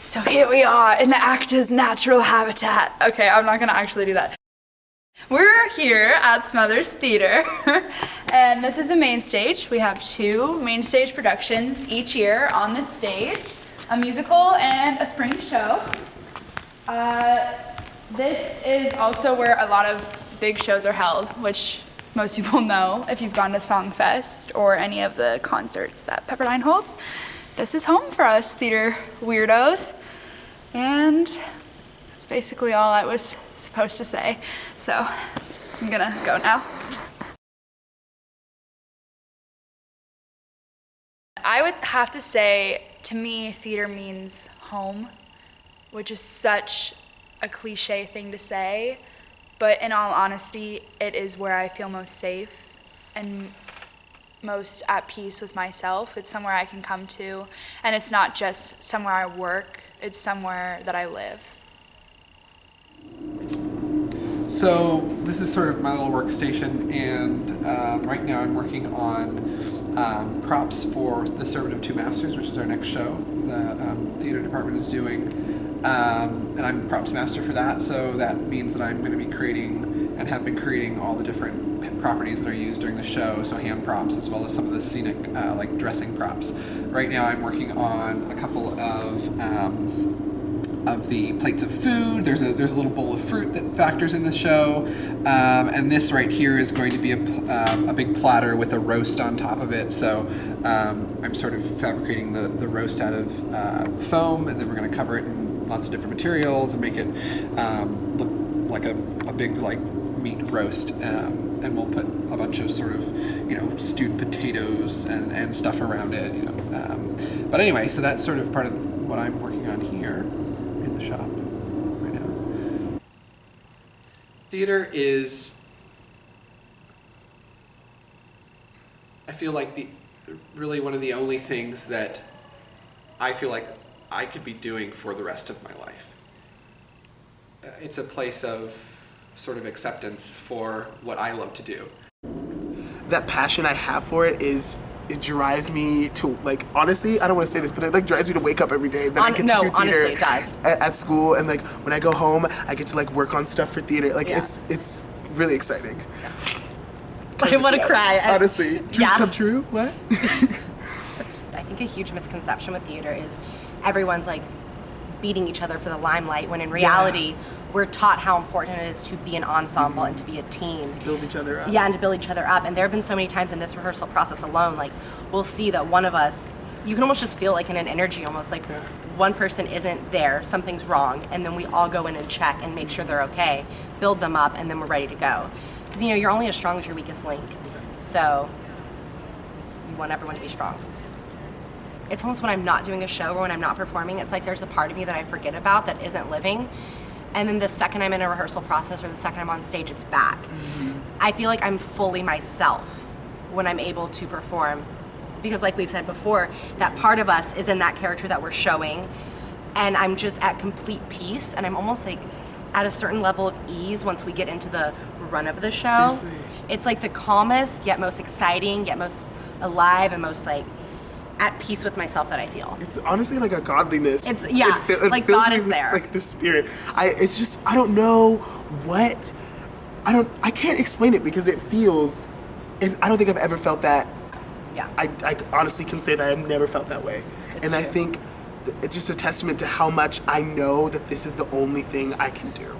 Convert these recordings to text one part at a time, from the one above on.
So here we are in the actor's natural habitat. Okay, I'm not gonna actually do that. We're here at Smothers Theater, and this is the main stage. We have 2 main stage productions each year on this stage, a musical and a spring show. This is also where a lot of big shows are held, which most people know if you've gone to Songfest or any of the concerts that Pepperdine holds. This is home for us theater weirdos, and that's basically all I was supposed to say. So I'm gonna go now. I would have to say, to me, theater means home, which is such a cliche thing to say, but in all honesty, it is where I feel most safe and most at peace with myself. It's somewhere I can come to, and it's not just somewhere I work, it's somewhere that I live. So this is sort of my little workstation, and right now I'm working on props for The Servant of Two Masters, which is our next show the theater department is doing. And I'm the props master for that, so that means that I'm going to be creating and have been creating all the different properties that are used during the show, so hand props as well as some of the scenic like dressing props. Right now I'm working on a couple of the plates of food. There's a little bowl of fruit that factors in the show, and this right here is going to be a big platter with a roast on top of it. So I'm sort of fabricating the roast out of foam, and then we're going to cover it in lots of different materials and make it look like a big like meat roast, and we'll put a bunch of sort of stewed potatoes and stuff around it, but anyway, so that's sort of part of what I'm working on here in the shop right now. Theater is, I feel like, really one of the only things that I feel like I could be doing for the rest of my life. It's a place of sort of acceptance for what I love to do. That passion I have for it drives me to, like, honestly, I don't want to say this, but it like drives me to wake up every day. Then I get to do theater honestly, it does. At school, and like when I go home, I get to like work on stuff for theater. Like it's really exciting. I want to cry. Honestly, dream come true. What? I think a huge misconception with theater is everyone's like beating each other for the limelight, when in reality we're taught how important it is to be an ensemble and to be a team. Build each other up. Yeah, and to build each other up. And there have been so many times in this rehearsal process alone, like we'll see that one of us, you can almost just feel like in an energy, almost like one person isn't there, something's wrong, and then we all go in and check and make sure they're okay, build them up, and then we're ready to go. Because you're only as strong as your weakest link. Exactly. So you want everyone to be strong. It's almost when I'm not doing a show or when I'm not performing, it's like there's a part of me that I forget about that isn't living. And then the second I'm in a rehearsal process or the second I'm on stage, it's back. Mm-hmm. I feel like I'm fully myself when I'm able to perform. Because like we've said before, that part of us is in that character that we're showing. And I'm just at complete peace. And I'm almost like at a certain level of ease once we get into the run of the show. Seriously. It's like the calmest, yet most exciting, yet most alive, and most like at peace with myself that I feel. It's honestly like a godliness. It's it like fills God me is with, there. like the spirit. It's just, I don't know what, I can't explain it because it feels, I don't think I've ever felt that. Yeah. I honestly can say that I've never felt that way. It's and true. I think it's just a testament to how much I know that this is the only thing I can do.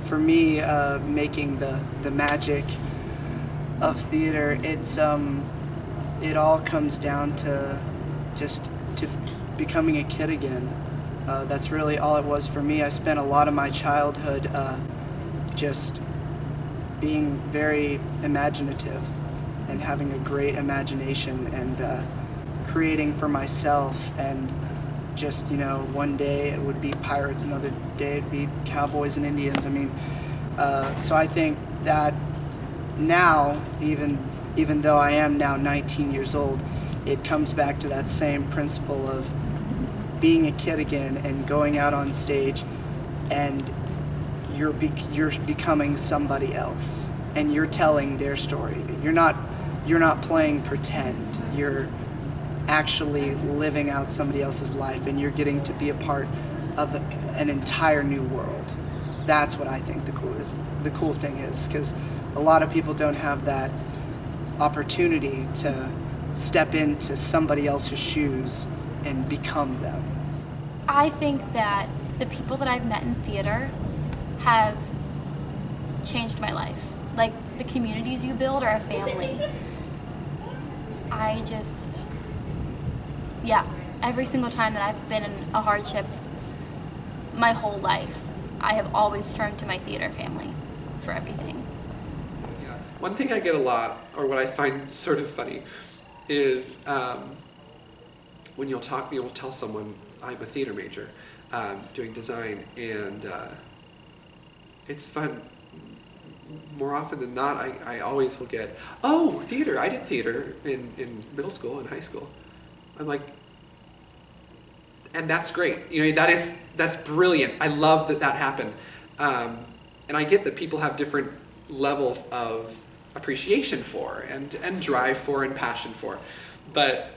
For me, making the magic of theater, it all comes down to just to becoming a kid again. That's really all it was for me. I spent a lot of my childhood just being very imaginative and having a great imagination and creating for myself, and just, one day it would be pirates, another day it'd be cowboys and Indians. I mean, so I think that now, even though I am now 19 years old, it comes back to that same principle of being a kid again and going out on stage, and you're becoming somebody else, and you're telling their story. You're not playing pretend. actually living out somebody else's life, and you're getting to be a part of an entire new world. That's what I think the cool thing is, because a lot of people don't have that opportunity to step into somebody else's shoes and become them. I think that the people that I've met in theater have changed my life. Like, the communities you build are a family. Every single time that I've been in a hardship my whole life, I have always turned to my theater family for everything. Yeah. One thing I get a lot, or what I find sort of funny, is when you'll tell someone I'm a theater major, doing design, and it's fun. More often than not, I always will get, oh, theater, I did theater in middle school and high school. I'm like, and that's great. That's brilliant. I love that happened. And I get that people have different levels of appreciation for and drive for and passion for. But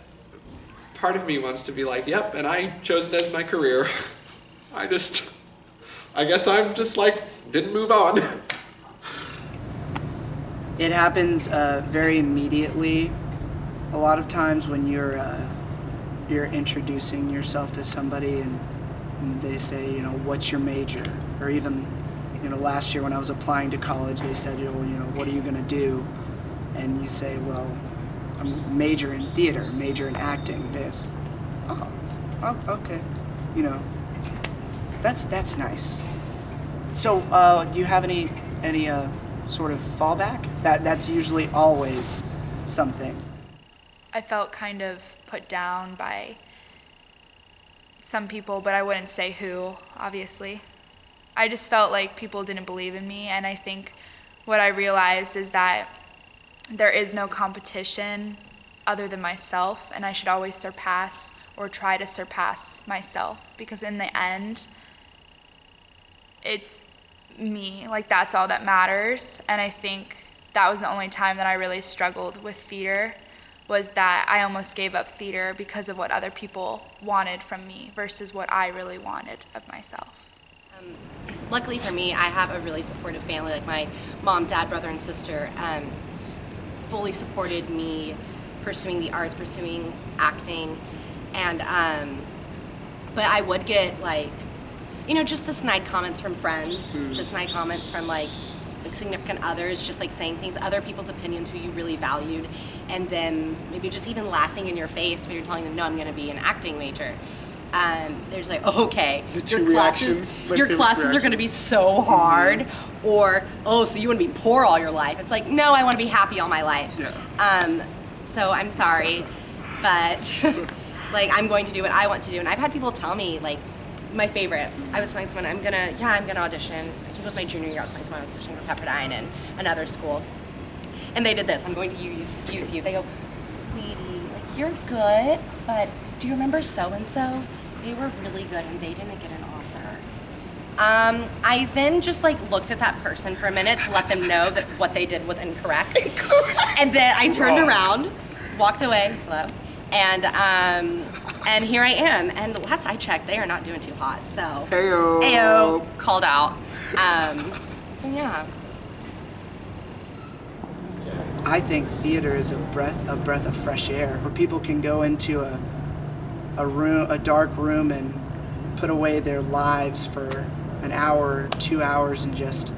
part of me wants to be like, yep, and I chose it as my career. I guess I'm just like, didn't move on. It happens very immediately. A lot of times when you're introducing yourself to somebody and they say, what's your major? Or even, last year when I was applying to college, they said, what are you going to do? And you say, well, I'm major in theater, major in acting. This, oh, okay, that's nice. So, do you have any sort of fallback? That's usually always something. I felt kind of put down by some people, but I wouldn't say who, obviously. I just felt like people didn't believe in me, and I think what I realized is that there is no competition other than myself, and I should always surpass or try to surpass myself, because in the end, it's me. Like, that's all that matters. And I think that was the only time that I really struggled with theater, was that I almost gave up theater because of what other people wanted from me versus what I really wanted of myself. Luckily for me, I have a really supportive family. Like, my mom, dad, brother, and sister fully supported me pursuing the arts, pursuing acting. And but I would get just the snide comments from friends, the snide comments from like significant others, just like saying things, other people's opinions who you really valued, and then maybe just even laughing in your face when you're telling them, no, I'm going to be an acting major. There's like, oh, okay, your classes are going to be so hard, or, oh, so you want to be poor all your life. It's like, no, I want to be happy all my life. Yeah. So I'm sorry, but like, I'm going to do what I want to do. And I've had people tell me, like, my favorite, I was telling someone, I'm gonna audition. I think it was my junior year, I was telling someone I was auditioning for Pepperdine and another school. And they did this, I'm going to use you. They go, sweetie, like, you're good, but do you remember so-and-so? They were really good and they didn't get an offer. I then just looked at that person for a minute to let them know that what they did was incorrect. And then I turned around, walked away, hello, and here I am. And last I checked, they are not doing too hot. So Ayo, called out. So yeah. I think theater is a breath of fresh air, where people can go into a dark room and put away their lives for an hour, 2 hours, and just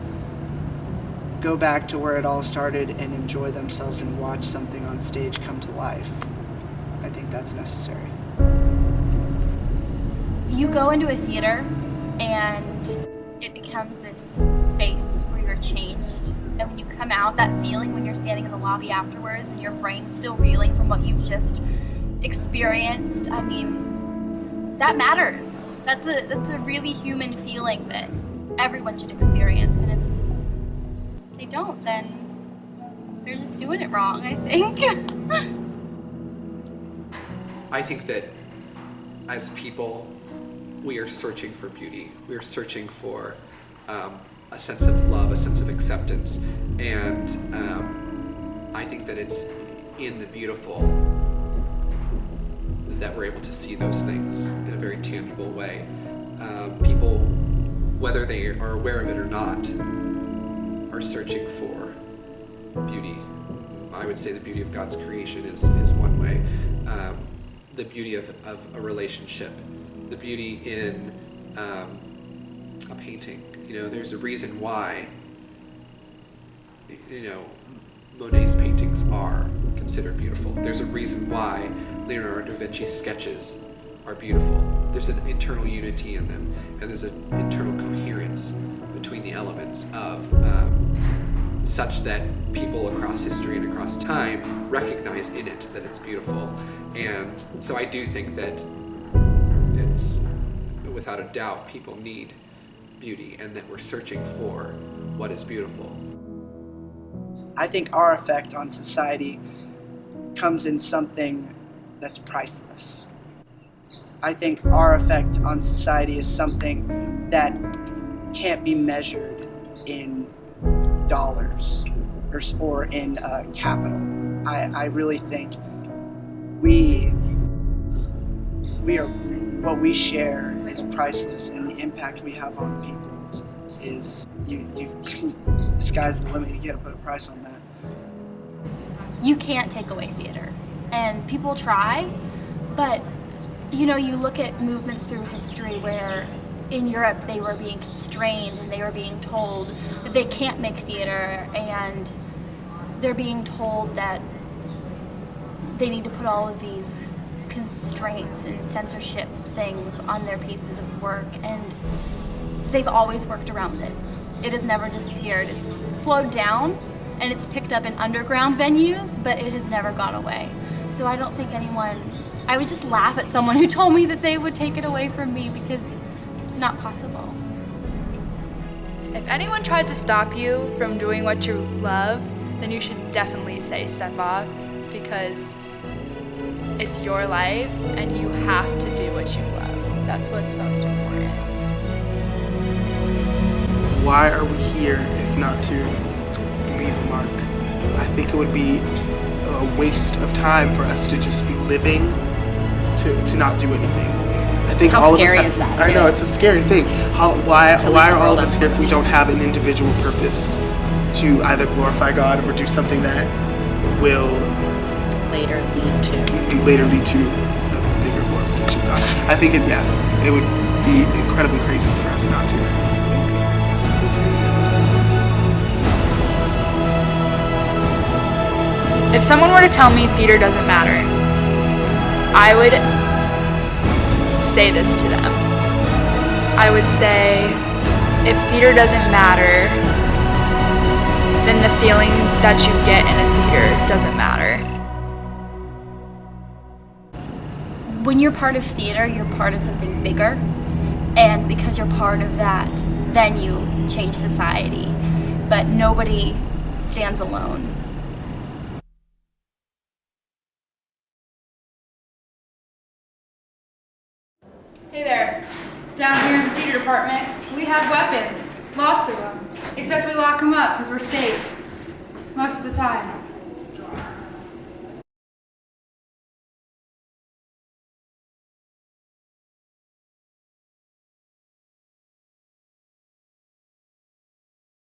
go back to where it all started and enjoy themselves and watch something on stage come to life. I think that's necessary. You go into a theater and it becomes this space where you're changed. And when you come out, that feeling when you're standing in the lobby afterwards and your brain's still reeling from what you've just experienced, I mean, that matters. That's a really human feeling that everyone should experience. And if they don't, then they're just doing it wrong, I think. I think that as people, we are searching for beauty. We are searching for a sense of love, a sense of acceptance, and I think that it's in the beautiful that we're able to see those things in a very tangible way. People, whether they are aware of it or not, are searching for beauty. I would say the beauty of God's creation is one way. The beauty of a relationship, the beauty in a painting. There's a reason why, Monet's paintings are considered beautiful. There's a reason why Leonardo da Vinci's sketches are beautiful. There's an internal unity in them, and there's an internal coherence between the elements of such that people across history and across time recognize in it that it's beautiful. And so I do think that it's, without a doubt, people need beauty, and that we're searching for what is beautiful. I think our effect on society comes in something that's priceless. I think our effect on society is something that can't be measured in dollars or in capital. I really think we are, what we share is priceless, and the impact we have on people is the sky's the limit. You gotta put a price on that. You can't take away theater, and people try, but you look at movements through history where in Europe they were being constrained and they were being told that they can't make theater, and they're being told that they need to put all of these constraints and censorship things on their pieces of work, and they've always worked around it. It has never disappeared. It's slowed down and it's picked up in underground venues, but it has never gone away. So I don't think I would just laugh at someone who told me that they would take it away from me, because it's not possible. If anyone tries to stop you from doing what you love, then you should definitely say step off, because it's your life and you have to do what you love. That's what's most important. Why are we here if not to leave a mark? I think it would be a waste of time for us to just be living to not do anything. I think How all of us scary have, is that, I too? know, it's a scary thing. Why leave are the all of world us here if we don't have an individual purpose to either glorify God or do something that will Later lead to. lead to a bigger glorification of God? I think it would be incredibly crazy for us not to. If someone were to tell me theater doesn't matter, I would say this to them. I would say, if theater doesn't matter, then the feeling that you get in a theater doesn't matter. When you're part of theater, you're part of something bigger, and because you're part of that, then you change society. But nobody stands alone. Hey there. Down here in the theater department, we have weapons. Lots of them. Except we lock them up because we're safe. Most of the time.